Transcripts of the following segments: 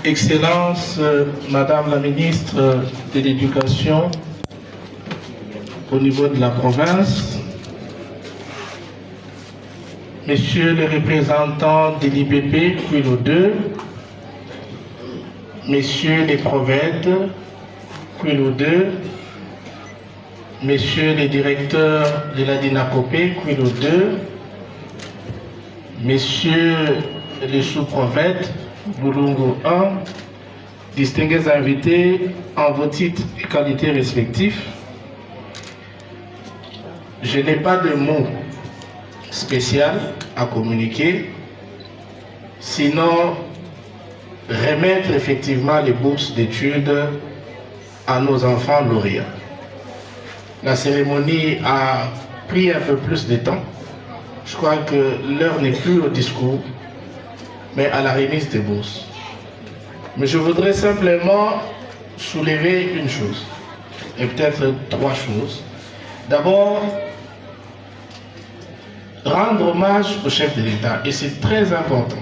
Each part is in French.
Excellence, Madame la ministre de l'Éducation au niveau de la province, Messieurs les représentants de l'IBP, Quilo 2, Messieurs les provèdes, Quilo 2, Messieurs les directeurs de la DINACOPé, Quilo 2, Messieurs les sous-provèdes, Boulungu 1, distingués invités en vos titres et qualités respectifs, je n'ai pas de mots spécial à communiquer, sinon remettre effectivement les bourses d'études à nos enfants lauréats. La cérémonie a pris un peu plus de temps. Je crois que l'heure n'est plus au discours, mais à la remise des bourses. Mais je voudrais simplement soulever une chose, et peut-être trois choses. D'abord, rendre hommage au chef de l'État, et c'est très important.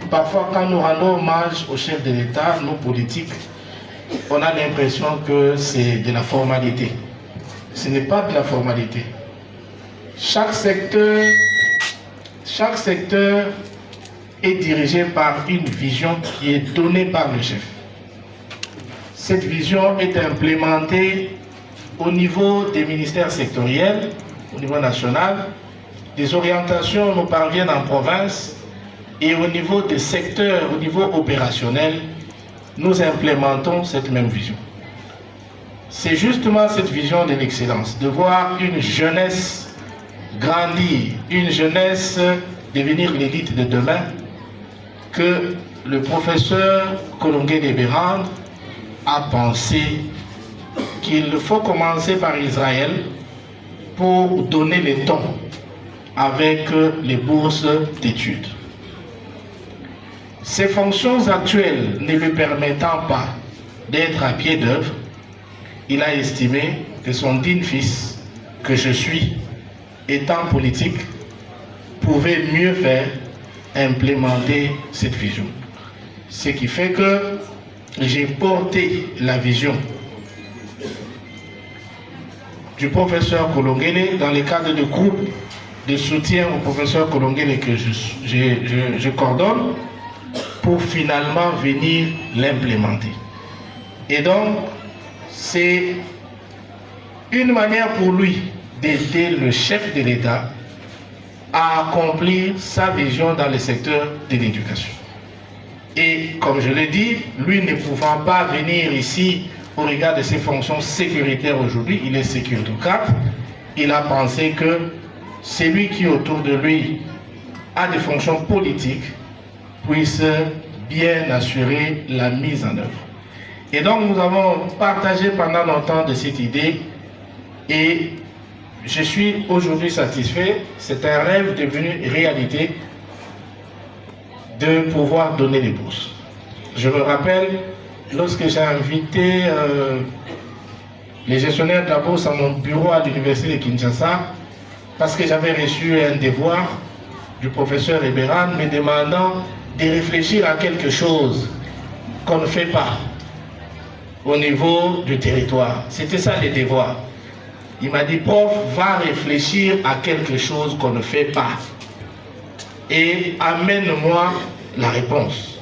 Parfois, quand nous rendons hommage au chef de l'État, nos politiques, on a l'impression que c'est de la formalité. Ce n'est pas de la formalité. Chaque secteur est dirigé par une vision qui est donnée par le chef. Cette vision est implémentée au niveau des ministères sectoriels, au niveau national. Des orientations nous parviennent en province et au niveau des secteurs, au niveau opérationnel, nous implémentons cette même vision. C'est justement cette vision de l'excellence, de voir une jeunesse grandir, une jeunesse devenir l'élite de demain, que le professeur Kolongué Débérand a pensé qu'il faut commencer par Israël pour donner les tons avec les bourses d'études. Ses fonctions actuelles ne lui permettant pas d'être à pied d'œuvre, il a estimé que son digne fils, que je suis, étant politique, pouvait mieux faire implémenter cette vision. Ce qui fait que j'ai porté la vision du professeur Kolonguele dans le cadre de groupe de soutien au professeur Kolonguele que je coordonne pour finalement venir l'implémenter. Et donc, c'est une manière pour lui d'aider le chef de l'État à accomplir sa vision dans le secteur de l'éducation. Et comme je l'ai dit, lui ne pouvant pas venir ici au regard de ses fonctions sécuritaires aujourd'hui, il est sécurité-4, il a pensé que celui qui autour de lui a des fonctions politiques puisse bien assurer la mise en œuvre. Et donc nous avons partagé pendant longtemps de cette idée et je suis aujourd'hui satisfait. C'est un rêve devenu réalité de pouvoir donner des bourses. Je me rappelle, lorsque j'ai invité les gestionnaires de la bourse à mon bureau à l'université de Kinshasa, parce que j'avais reçu un devoir du professeur Ebéran me demandant de réfléchir à quelque chose qu'on ne fait pas au niveau du territoire. C'était ça les devoirs. Il m'a dit, prof, va réfléchir à quelque chose qu'on ne fait pas et amène-moi la réponse.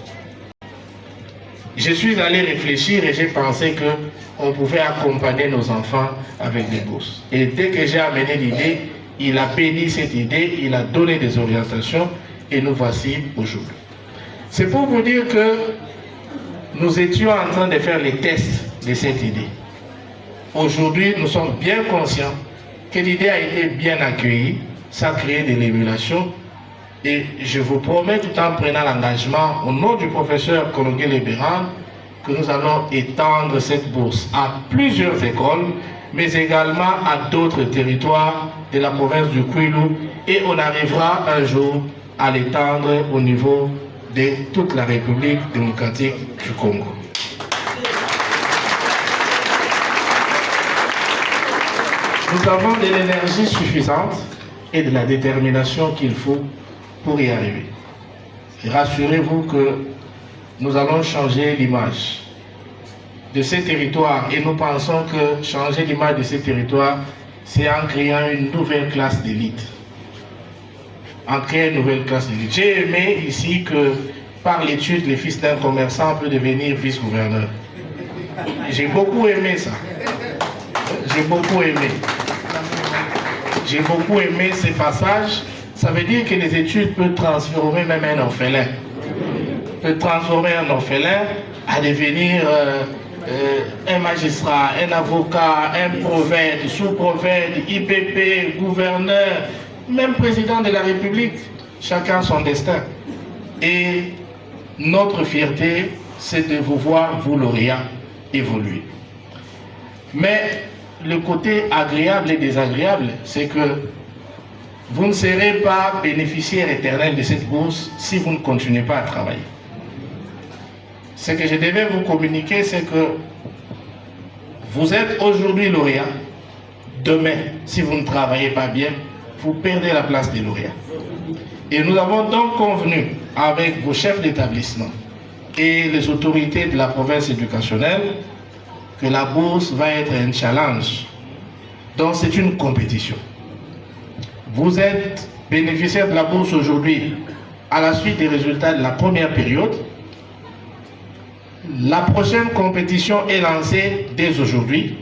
Je suis allé réfléchir et j'ai pensé qu'on pouvait accompagner nos enfants avec des bourses. Et dès que j'ai amené l'idée, il a béni cette idée, il a donné des orientations et nous voici aujourd'hui. C'est pour vous dire que nous étions en train de faire les tests de cette idée. Aujourd'hui, nous sommes bien conscients que l'idée a été bien accueillie, ça a créé de l'émulation et je vous promets, tout en prenant l'engagement au nom du professeur Kolonguele Débérand, que nous allons étendre cette bourse à plusieurs écoles, mais également à d'autres territoires de la province du Kwilu et on arrivera un jour à l'étendre au niveau de toute la République démocratique du Congo. Nous avons de l'énergie suffisante et de la détermination qu'il faut pour y arriver. Et rassurez-vous que nous allons changer l'image de ces territoires. Et nous pensons que changer l'image de ces territoires, c'est en créant une nouvelle classe d'élite. En créant une nouvelle classe d'élite. J'ai aimé ici que par l'étude, le fils d'un commerçant peut devenir vice-gouverneur. J'ai beaucoup aimé ça. J'ai beaucoup aimé. J'ai beaucoup aimé ces passages. Ça veut dire que les études peuvent transformer même un orphelin. Peut transformer un orphelin à devenir un magistrat, un avocat, un prophète, sous-prophète, IPP, gouverneur, même président de la République. Chacun son destin. Et notre fierté, c'est de vous voir, vous lauréats, évoluer. Mais le côté agréable et désagréable, c'est que vous ne serez pas bénéficiaire éternel de cette bourse si vous ne continuez pas à travailler. Ce que je devais vous communiquer, c'est que vous êtes aujourd'hui lauréat. Demain, si vous ne travaillez pas bien, vous perdez la place des lauréats. Et nous avons donc convenu avec vos chefs d'établissement et les autorités de la province éducationnelle que la bourse va être un challenge. Donc c'est une compétition. Vous êtes bénéficiaire de la bourse aujourd'hui à la suite des résultats de la première période. La prochaine compétition est lancée dès aujourd'hui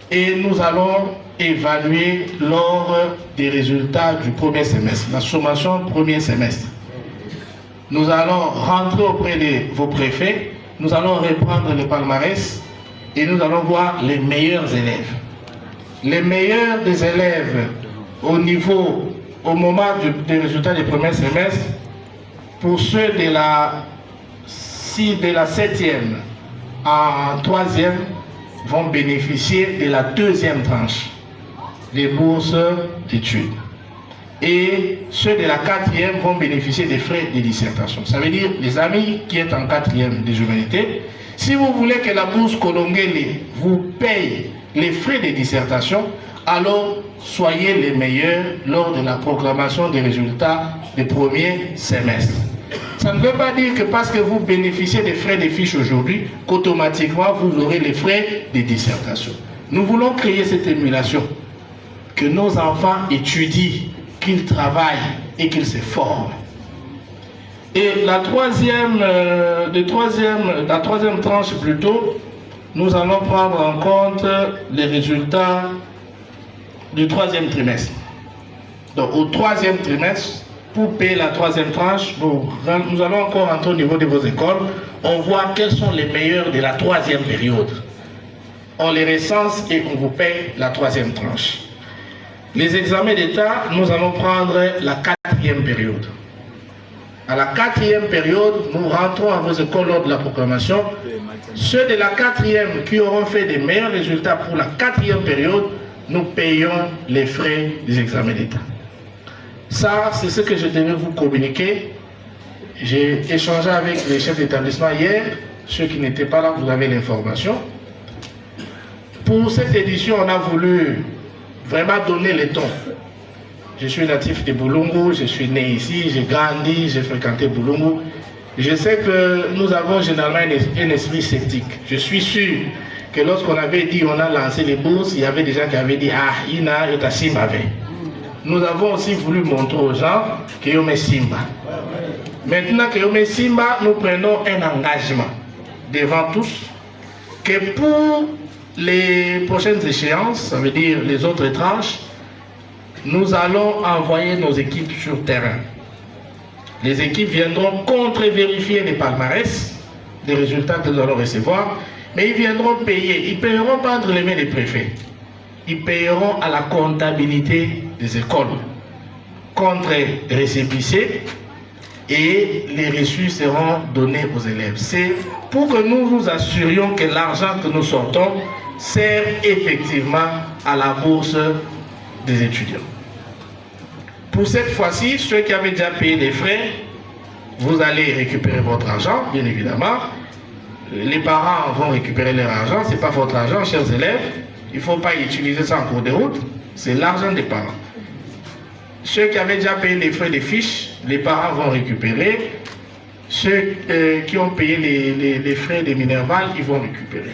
et nous allons évaluer lors des résultats du premier semestre, la sommation premier semestre. Nous allons rentrer auprès de vos préfets, nous allons reprendre le palmarès et nous allons voir les meilleurs élèves. Les meilleurs des élèves au moment des résultats du premier semestre, pour ceux de la 7e en 3e, vont bénéficier de la 2e tranche des bourses d'études. Et ceux de la 4e vont bénéficier des frais de dissertation. Ça veut dire, les amis qui êtes en 4e des humanités, si vous voulez que la bourse Kolongele vous paye les frais de dissertation, alors soyez les meilleurs lors de la proclamation des résultats du premier semestre. Ça ne veut pas dire que parce que vous bénéficiez des frais de fiches aujourd'hui, qu'automatiquement vous aurez les frais de dissertation. Nous voulons créer cette émulation, que nos enfants étudient, qu'ils travaillent et qu'ils se forment. Et la troisième tranche plutôt, nous allons prendre en compte les résultats du 3e trimestre. Donc au 3e trimestre, pour payer la 3e tranche, nous allons encore entrer au niveau de vos écoles. On voit quels sont les meilleurs de la 3e période. On les recense et on vous paye la 3e tranche. Les examens d'État, nous allons prendre la 4e période. À la 4e période, nous rentrons à vos écoles lors de la proclamation. Ceux de la 4e qui auront fait des meilleurs résultats pour la 4e période, nous payons les frais des examens d'État. Ça, c'est ce que je devais vous communiquer. J'ai échangé avec les chefs d'établissement hier. Ceux qui n'étaient pas là, vous avez l'information. Pour cette édition, on a voulu vraiment donner le ton. Je suis natif de Boulungu, je suis né ici, j'ai grandi, j'ai fréquenté Boulungu. Je sais que nous avons généralement un esprit sceptique. Je suis sûr que lorsqu'on avait dit, on a lancé les bourses, il y avait des gens qui avaient dit, ah, Ina, et Simba. Nous avons aussi voulu montrer aux gens que Yome Simba. Maintenant que Yome Simba, nous prenons un engagement devant tous que pour les prochaines échéances, ça veut dire les autres tranches, nous allons envoyer nos équipes sur terrain. Les équipes viendront contre-vérifier les palmarès, les résultats que nous allons recevoir, mais ils viendront payer. Ils ne payeront pas entre les mains des préfets. Ils payeront à la comptabilité des écoles, contre-récépissés, et les reçus seront donnés aux élèves. C'est pour que nous nous assurions que l'argent que nous sortons sert effectivement à la bourse des étudiants. Pour cette fois-ci, ceux qui avaient déjà payé les frais, vous allez récupérer votre argent, bien évidemment. Les parents vont récupérer leur argent, ce n'est pas votre argent, chers élèves. Il ne faut pas utiliser ça en cours de route, c'est l'argent des parents. Ceux qui avaient déjà payé les frais des fiches, les parents vont récupérer. Ceux qui ont payé les frais de Minerval, ils vont récupérer.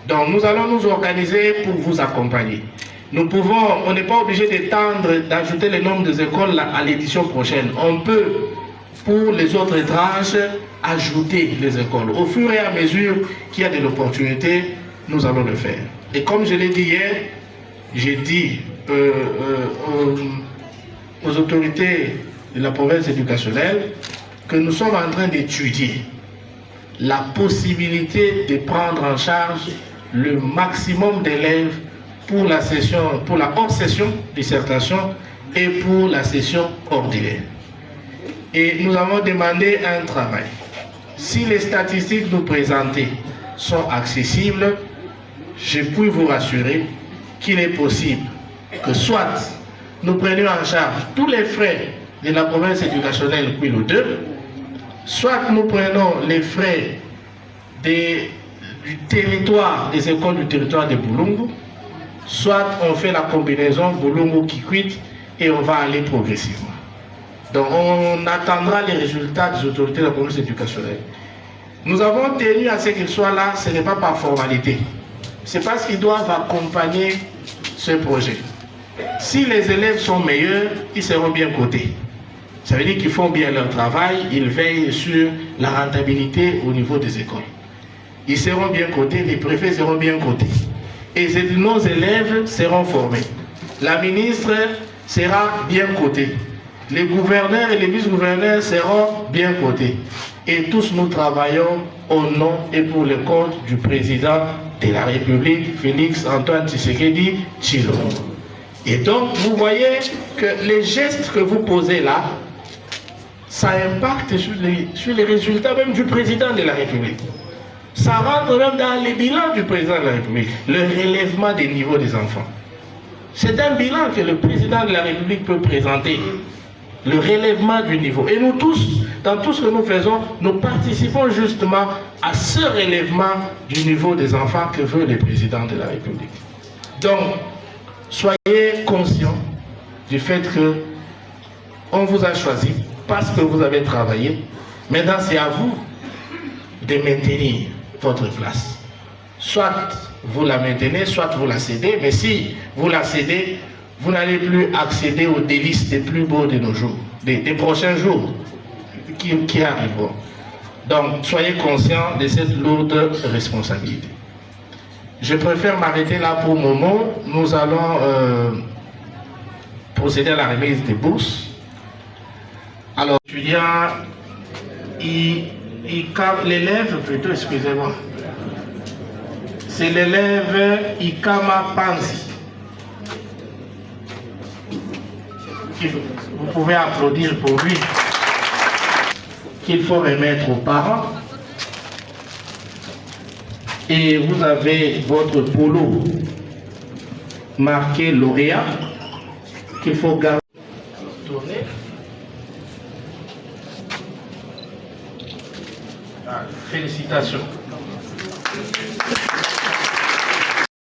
Donc nous allons nous organiser pour vous accompagner. Nous pouvons, on n'est pas obligé d'ajouter le nombre des écoles à l'édition prochaine. On peut, pour les autres tranches, ajouter les écoles. Au fur et à mesure qu'il y a de l'opportunité, nous allons le faire. Et comme je l'ai dit hier, j'ai dit aux autorités de la province éducationnelle que nous sommes en train d'étudier la possibilité de prendre en charge le maximum d'élèves pour la session, pour la hors-session dissertation et pour la session ordinaire. Et nous avons demandé un travail. Si les statistiques nous présentées sont accessibles, je puis vous rassurer qu'il est possible que soit nous prenions en charge tous les frais de la province éducationnelle Kwilu 2, soit nous prenons les frais du territoire, des écoles du territoire de Boulungu, soit on fait la combinaison Boulungu-Kikwit et on va aller progressivement. Donc on attendra les résultats des autorités de la province éducationnelle. Nous avons tenu à ce qu'ils soient là, ce n'est pas par formalité. C'est parce qu'ils doivent accompagner ce projet. Si les élèves sont meilleurs, ils seront bien cotés. Ça veut dire qu'ils font bien leur travail, ils veillent sur la rentabilité au niveau des écoles. Ils seront bien cotés, les préfets seront bien cotés. Et nos élèves seront formés. La ministre sera bien cotée. Les gouverneurs et les vice-gouverneurs seront bien cotés. Et tous nous travaillons au nom et pour le compte du président de la République, Félix Antoine Tshisekedi Tshilombo. Et donc, vous voyez que les gestes que vous posez là, ça impacte sur les résultats même du président de la République. Ça rentre même dans les bilans du président de la République, le relèvement des niveaux des enfants. C'est un bilan que le président de la République peut présenter, le relèvement du niveau. Et nous tous, dans tout ce que nous faisons, nous participons justement à ce relèvement du niveau des enfants que veut le président de la République. Donc, soyez conscients du fait que on vous a choisi parce que vous avez travaillé. Maintenant, c'est à vous de maintenir votre place. Soit vous la maintenez, soit vous la cédez. Mais si vous la cédez, vous n'allez plus accéder aux délices des plus beaux de nos jours, des prochains jours qui arriveront. Donc, soyez conscients de cette lourde responsabilité. Je préfère m'arrêter là pour le moment. Nous allons procéder à la remise des bourses. Alors, étudiant, l'élève, plutôt, excusez-moi, c'est l'élève Ikama Panzi. Vous pouvez applaudir pour lui, qu'il faut remettre aux parents. Et vous avez votre polo marqué lauréat qu'il faut garder. Tourner. Félicitations.